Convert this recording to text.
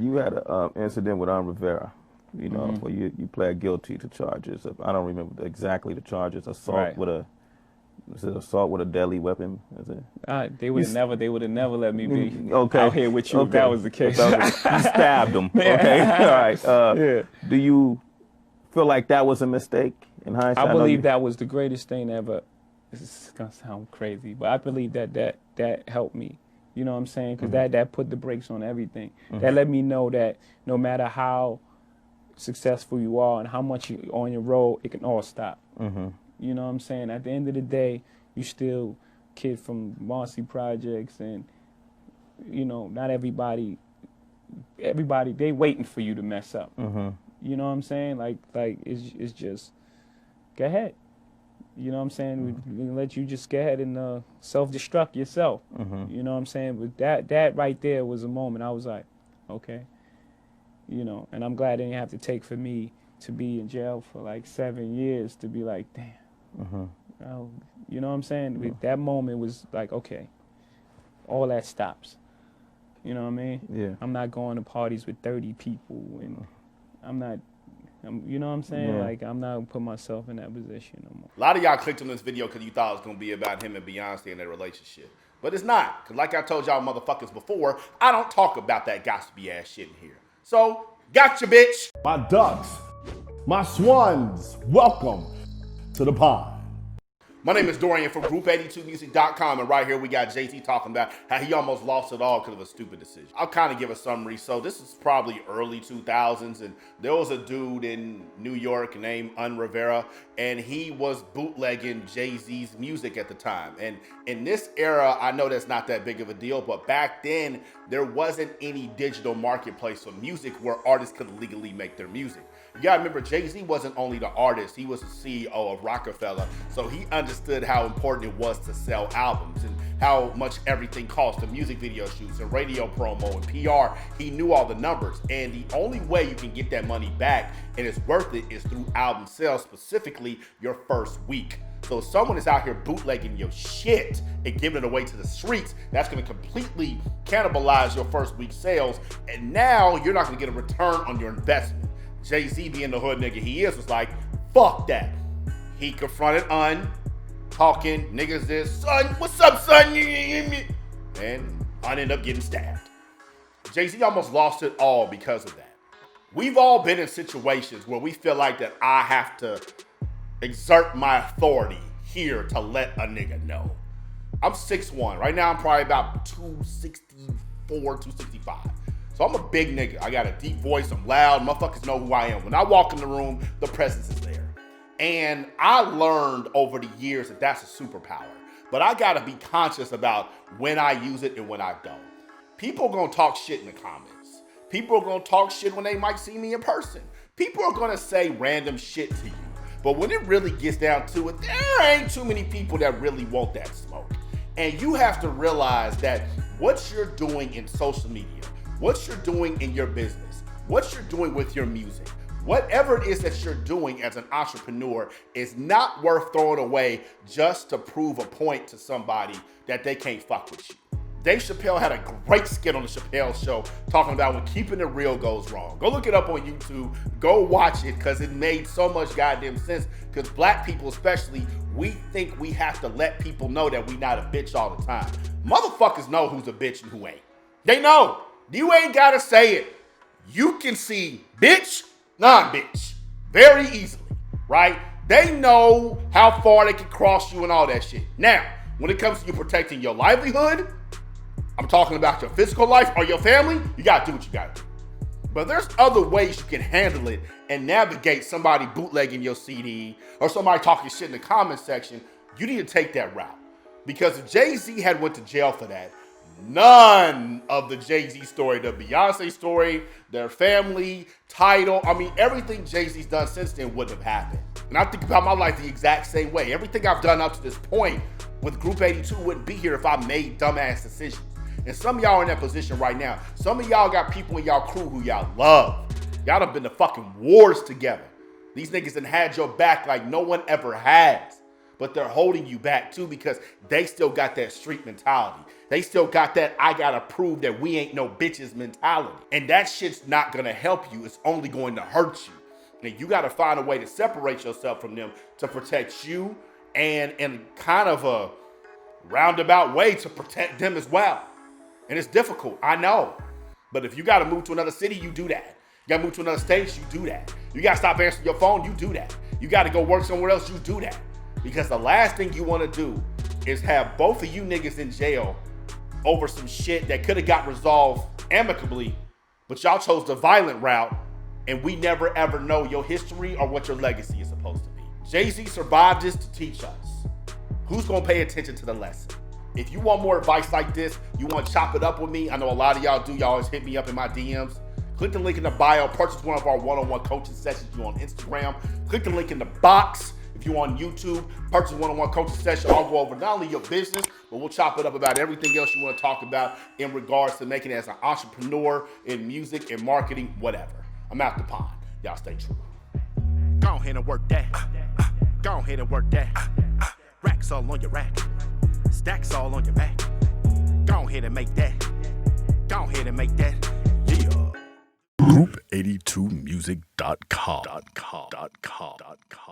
You had an incident with Rivera, where you pled guilty to charges. I don't remember exactly the charges. Assault with a deadly weapon? Is it? They would have never let me be out here with you if that was the case. You stabbed him. Okay, all right. Do you feel like that was a mistake in hindsight? I believe that was the greatest thing ever. This is gonna sound crazy, but I believe that helped me. You know what I'm saying? Because that put the brakes on everything. That let me know that no matter how successful you are and how much you're on your road, it can all stop. You know what I'm saying? At the end of the day, you still kid from Marcy projects, and not everybody they waiting for you to mess up. You know what I'm saying? Like it's just go ahead. You know what I'm saying? We let you just go ahead and self-destruct yourself. You know what I'm saying? But that right there was a moment I was like, okay. And I'm glad it didn't have to take for me to be in jail for like 7 years to be like, damn. You know what I'm saying? That moment was like, okay, all that stops. You know what I mean? Yeah. I'm not going to parties with 30 people, and you know what I'm saying? Yeah. Like, I'm not putting myself in that position no more. A lot of y'all clicked on this video because you thought it was going to be about him and Beyonce and their relationship. But it's not. Because like I told y'all motherfuckers before, I don't talk about that gossipy ass shit in here. So, gotcha, bitch. My ducks, my swans, welcome to the pond. My name is Dorian from Group82Music.com, and right here we got Jay-Z talking about how he almost lost it all because of a stupid decision. I'll kind of give a summary. So this is probably early 2000s, and there was a dude in New York named Rivera, and he was bootlegging Jay-Z's music at the time. And in this era, I know that's not that big of a deal, but back then, there wasn't any digital marketplace for music where artists could legally make their music. You gotta remember, Jay-Z wasn't only the artist, he was the CEO of Rockefeller, so he understood how important it was to sell albums and how much everything cost, the music video shoots and radio promo and PR. He knew all the numbers, and the only way you can get that money back and it's worth it is through album sales, specifically your first week. So if someone is out here bootlegging your shit and giving it away to the streets, that's gonna completely cannibalize your first week sales, and now you're not gonna get a return on your investment. Jay-Z, being the hood nigga he is, was like, fuck that. He confronted talking, niggas this, son, what's up, son? And ended up getting stabbed. Jay-Z almost lost it all because of that. We've all been in situations where we feel like that I have to exert my authority here to let a nigga know. I'm 6'1". Right now I'm probably about 264, 265. So I'm a big nigga. I got a deep voice. I'm loud. Motherfuckers know who I am. When I walk in the room, the presence is there. And I learned over the years that that's a superpower. But I got to be conscious about when I use it and when I don't. People are going to talk shit in the comments. People are going to talk shit when they might see me in person. People are going to say random shit to you. But when it really gets down to it, there ain't too many people that really want that smoke. And you have to realize that what you're doing in social media, what you're doing in your business, what you're doing with your music, whatever it is that you're doing as an entrepreneur is not worth throwing away just to prove a point to somebody that they can't fuck with you. Dave Chappelle had a great skit on the Chappelle Show talking about when keeping it real goes wrong. Go look it up on YouTube. Go watch it because it made so much goddamn sense. Because black people especially, we think we have to let people know that we not a bitch all the time. Motherfuckers know who's a bitch and who ain't. They know. You ain't gotta say it. You can see bitch, non-bitch very easily, right? They know how far they can cross you and all that shit. Now, when it comes to you protecting your livelihood, I'm talking about your physical life or your family, you gotta do what you gotta do. But there's other ways you can handle it and navigate somebody bootlegging your CD or somebody talking shit in the comment section. You need to take that route. Because if Jay-Z had went to jail for that, none of the Jay-Z story, the Beyonce story, their family, title, everything Jay-Z's done since then wouldn't have happened. And I think about my life the exact same way. Everything I've done up to this point with Group 82 wouldn't be here if I made dumbass decisions. And some of y'all are in that position right now. Some of y'all got people in y'all crew who y'all love. Y'all done been to fucking wars together. These niggas done had your back like no one ever has. but they're holding you back too because they still got that street mentality. They still got that I gotta prove that we ain't no bitches mentality. And that shit's not gonna help you. It's only going to hurt you. And you gotta find a way to separate yourself from them to protect you and in kind of a roundabout way to protect them as well. And it's difficult, I know. But if you gotta move to another city, you do that. You gotta move to another state, you do that. You gotta stop answering your phone, you do that. You gotta go work somewhere else, you do that. Because the last thing you wanna do is have both of you niggas in jail over some shit that could have got resolved amicably, but y'all chose the violent route, and we never ever know your history or what your legacy is supposed to be. Jay-Z survived this to teach us. Who's gonna pay attention to the lesson? If you want more advice like this, you wanna chop it up with me, I know a lot of y'all do, y'all always hit me up in my DMs. Click the link in the bio, purchase one of our one-on-one coaching sessions if you're on Instagram. Click the link in the box if you're on YouTube, purchase one-on-one coaching session. I'll go over not only your business, but we'll chop it up about everything else you wanna talk about in regards to making it as an entrepreneur in music and marketing, whatever. I'm out the pond. Y'all stay true. Go ahead and work that. Go ahead and work that. Racks all on your rack. Stacks all on your back. Go ahead and make that. Go ahead and make that. Yeah. Group82music.com.